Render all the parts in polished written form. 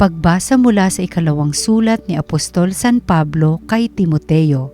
Pagbasa mula sa ikalawang sulat ni Apostol San Pablo kay Timoteo.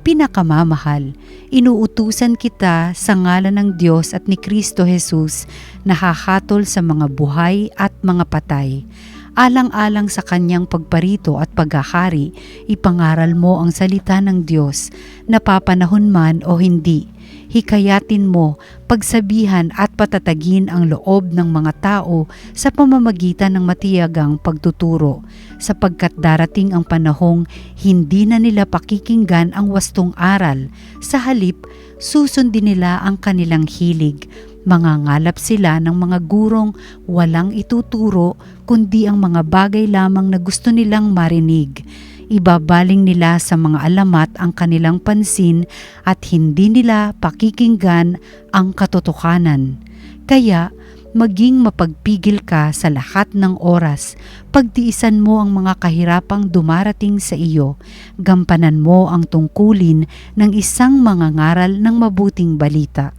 Pinakamamahal, inuutusan kita sa ngalan ng Diyos at ni Kristo Jesus na hahatol sa mga buhay at mga patay. Alang-alang sa kanyang pagparito at paghahari, ipangaral mo ang salita ng Diyos, napapanahon man o hindi. Hikayatin mo, pagsabihan at patatagin ang loob ng mga tao sa pamamagitan ng matiyagang pagtuturo, sapagkat darating ang panahong hindi na nila pakikinggan ang wastong aral, sa halip susundin nila ang kanilang hilig. Mangangalap sila ng mga gurong walang ituturo kundi ang mga bagay lamang na gusto nilang marinig. Ibabaling nila sa mga alamat ang kanilang pansin at hindi nila pakikinggan ang katotohanan. Kaya, maging mapagpigil ka sa lahat ng oras. Pagtiisan mo ang mga kahirapang dumarating sa iyo. Gampanan mo ang tungkulin ng isang mangangaral ng mabuting balita.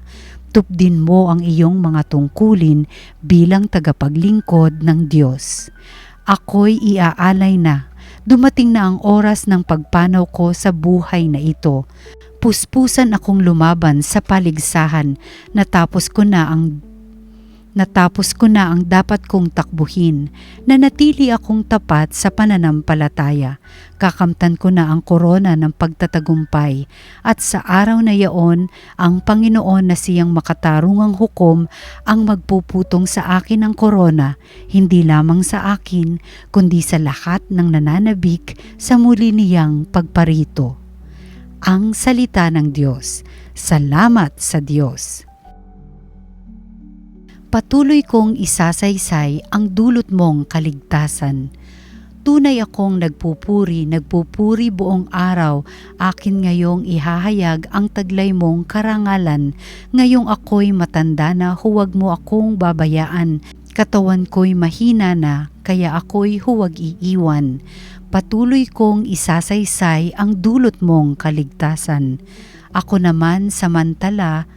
Tupdin mo ang iyong mga tungkulin bilang tagapaglingkod ng Diyos. Ako'y iaalay na. Dumating na ang oras ng pagpanaw ko sa buhay na ito. Puspusan akong lumaban sa paligsahan. Natapos ko na ang dapat kong takbuhin. Nanatili akong tapat sa pananampalataya. Kakamtan ko na ang korona ng pagtatagumpay. At sa araw na yaon, ang Panginoon na siyang makatarungang hukom ang magpuputong sa akin ng korona, hindi lamang sa akin, kundi sa lahat ng nananabik sa muli niyang pagparito. Ang salita ng Diyos. Salamat sa Diyos. Patuloy kong isasaysay ang dulot mong kaligtasan. Tunay akong nagpupuri buong araw, akin ngayong ihahayag ang taglay mong karangalan. Ngayong ako'y matanda na, huwag mo akong babayaan. Katawan ko'y mahina na, kaya ako'y huwag iiwan. Patuloy kong isasaysay ang dulot mong kaligtasan. Ako naman samantala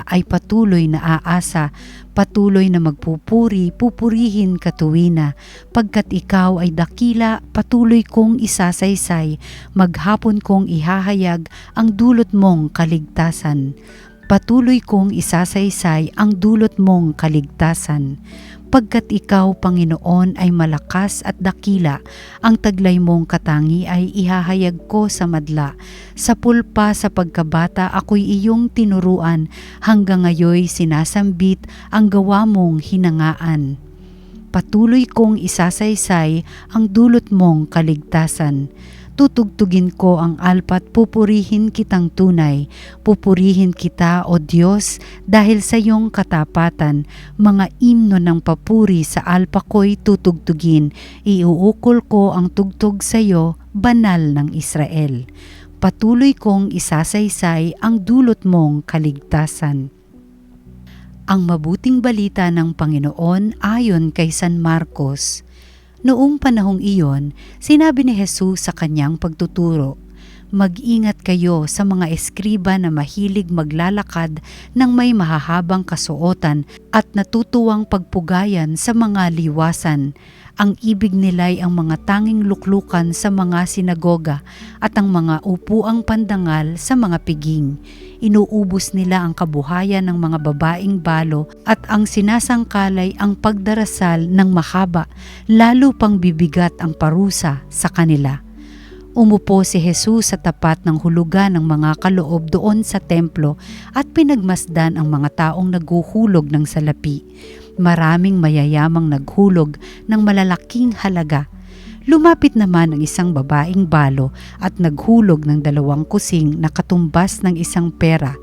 ay patuloy na aasa, patuloy na pupurihin katuwina. Pagkat ikaw ay dakila, patuloy kong isasaysay, maghapon kong ihahayag ang dulot mong kaligtasan. Patuloy kong isasaysay ang dulot mong kaligtasan. Pagkat ikaw, Panginoon, ay malakas at dakila, ang taglay mong katangi ay ihahayag ko sa madla. Sa pulpa sa pagkabata ako'y iyong tinuruan, hanggang ngayoy sinasambit ang gawa mong hinangaan. Patuloy kong isasaysay ang dulot mong kaligtasan. Tutugtugin ko ang alpat, pupurihin kitang tunay. Pupurihin kita, O Diyos, dahil sa iyong katapatan. Mga imno ng papuri sa alpa ko'y tutugtugin. Iuukol ko ang tugtog sa iyo, banal ng Israel. Patuloy kong isasaysay ang dulot mong kaligtasan. Ang mabuting balita ng Panginoon ayon kay San Marcos. Noong panahong iyon, sinabi ni Jesus sa kanyang pagtuturo, "Mag-ingat kayo sa mga eskriba na mahilig maglalakad ng may mahahabang kasuotan at natutuwang pagpugayan sa mga liwasan. Ang ibig nila'y ang mga tanging luklukan sa mga sinagoga at ang mga upuang pandangal sa mga piging. Inuubos nila ang kabuhayan ng mga babaeng balo at ang sinasangkalay ang pagdarasal ng mahaba, lalo pang bibigat ang parusa sa kanila." Umupo si Jesus sa tapat ng hulugan ng mga kaloob doon sa templo at pinagmasdan ang mga taong naghuhulog ng salapi. Maraming mayayamang naghulog ng malalaking halaga. Lumapit naman ang isang babaeng balo at naghulog ng 2 kusing na katumbas ng isang pera.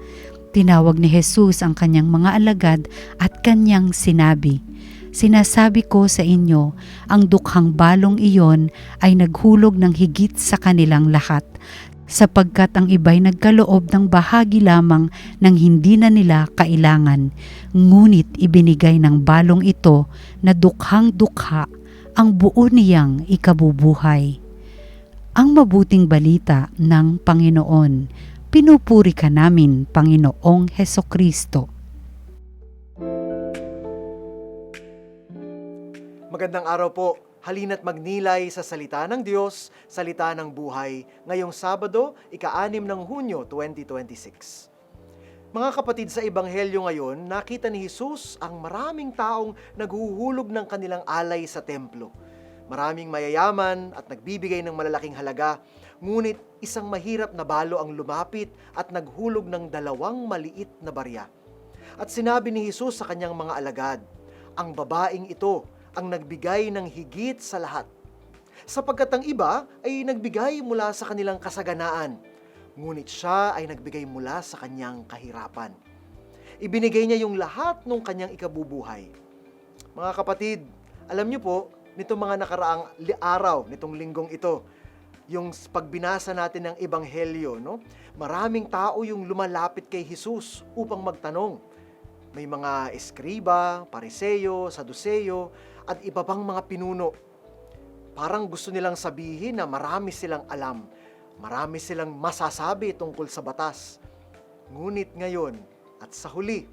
Tinawag ni Jesus ang kanyang mga alagad at kanyang sinabi, "Sinasabi ko sa inyo, ang dukhang balong iyon ay naghulog ng higit sa kanilang lahat, sapagkat ang iba'y nagkaloob ng bahagi lamang ng hindi na nila kailangan. Ngunit ibinigay ng balong ito na dukhang dukha ang buo niyang ikabubuhay." Ang mabuting balita ng Panginoon. Pinupuri ka namin, Panginoong Hesukristo. Magandang araw po. Halina't magnilay sa salita ng Diyos, salita ng buhay, ngayong Sabado, ika-6 ng Hunyo 2026. Mga kapatid, sa Ebanghelyo ngayon, nakita ni Jesus ang maraming taong naghuhulog ng kanilang alay sa templo. Maraming mayayaman at nagbibigay ng malalaking halaga, ngunit isang mahirap na balo ang lumapit at naghulog ng 2 maliit na barya. At sinabi ni Jesus sa kanyang mga alagad, ang babaeng ito ang nagbigay ng higit sa lahat. Sapagkat ang iba ay nagbigay mula sa kanilang kasaganaan, ngunit siya ay nagbigay mula sa kanyang kahirapan. Ibinigay niya yung lahat ng kanyang ikabubuhay. Mga kapatid, alam niyo po, nitong mga nakaraang araw, nitong linggong ito, yung pagbinasa natin ng Ebanghelyo, no? Maraming tao yung lumalapit kay Jesus upang magtanong. May mga eskriba, pariseyo, saduseyo, at iba pang mga pinuno. Parang gusto nilang sabihin na marami silang alam, marami silang masasabi tungkol sa batas. Ngunit ngayon at sa huli,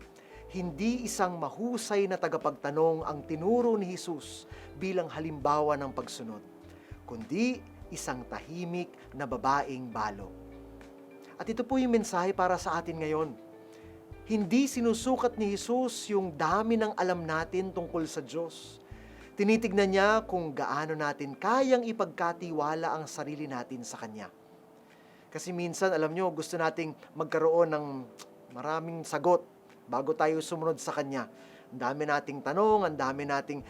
hindi isang mahusay na tagapagtanong ang tinuro ni Jesus bilang halimbawa ng pagsunod, kundi isang tahimik na babaeng balo. At ito po yung mensahe para sa atin ngayon. Hindi sinusukat ni Jesus yung dami ng alam natin tungkol sa Diyos. Tinitignan niya kung gaano natin kayang ipagkatiwala ang sarili natin sa Kanya. Kasi minsan, alam nyo, gusto nating magkaroon ng maraming sagot bago tayo sumunod sa Kanya. Ang dami nating tanong, ang dami nating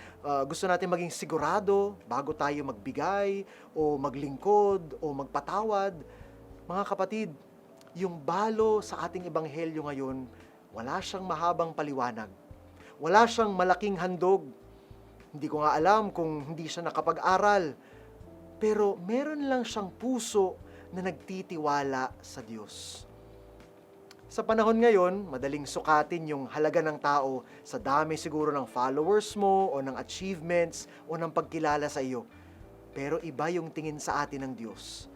gusto nating maging sigurado bago tayo magbigay o maglingkod o magpatawad. Mga kapatid, yung balo sa ating ebanghelyo ngayon, wala siyang mahabang paliwanag. Wala siyang malaking handog. Hindi ko nga alam kung hindi siya nakapag-aral. Pero meron lang siyang puso na nagtitiwala sa Diyos. Sa panahon ngayon, madaling sukatin yung halaga ng tao sa dami siguro ng followers mo o ng achievements o ng pagkilala sa iyo. Pero iba yung tingin sa atin ng Diyos.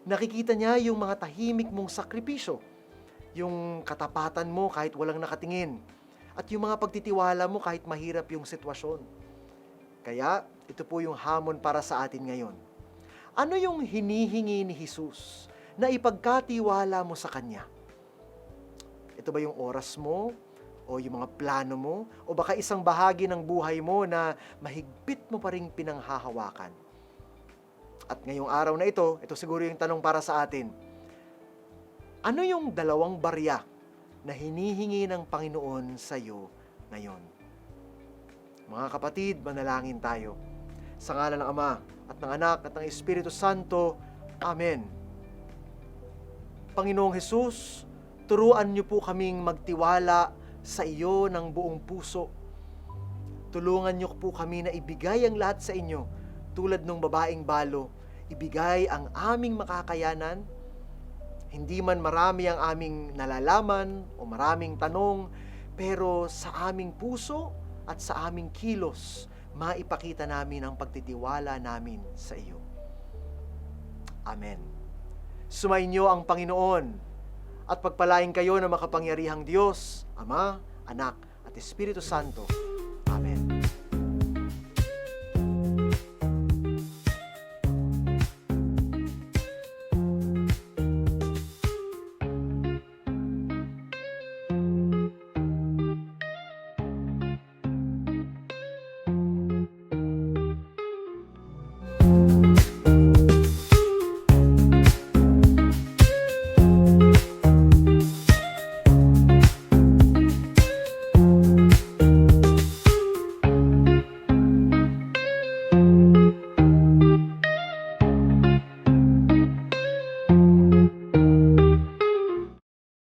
Nakikita niya yung mga tahimik mong sakripisyo, yung katapatan mo kahit walang nakatingin, at yung mga pagtitiwala mo kahit mahirap yung sitwasyon. Kaya, ito po yung hamon para sa atin ngayon. Ano yung hinihingi ni Jesus na ipagkatiwala mo sa Kanya? Ito ba yung oras mo? O yung mga plano mo? O baka isang bahagi ng buhay mo na mahigpit mo pa rin pinanghahawakan? At ngayong araw na ito siguro yung tanong para sa atin. Ano yung 2 barya na hinihingi ng Panginoon sa iyo ngayon? Mga kapatid, manalangin tayo. Sa ngalan ng Ama, at ng Anak, at ng Espiritu Santo. Amen. Panginoong Hesus, turuan niyo po kaming magtiwala sa iyo ng buong puso. Tulungan niyo po kami na ibigay ang lahat sa inyo, tulad ng babaeng balo, ibigay ang aming makakayanan. Hindi man marami ang aming nalalaman o maraming tanong, pero sa aming puso at sa aming kilos, maipakita namin ang pagtitiwala namin sa iyo. Amen. Sumainyo ang Panginoon at pagpalain kayo ng makapangyarihang Diyos, Ama, Anak, at Espiritu Santo. Amen.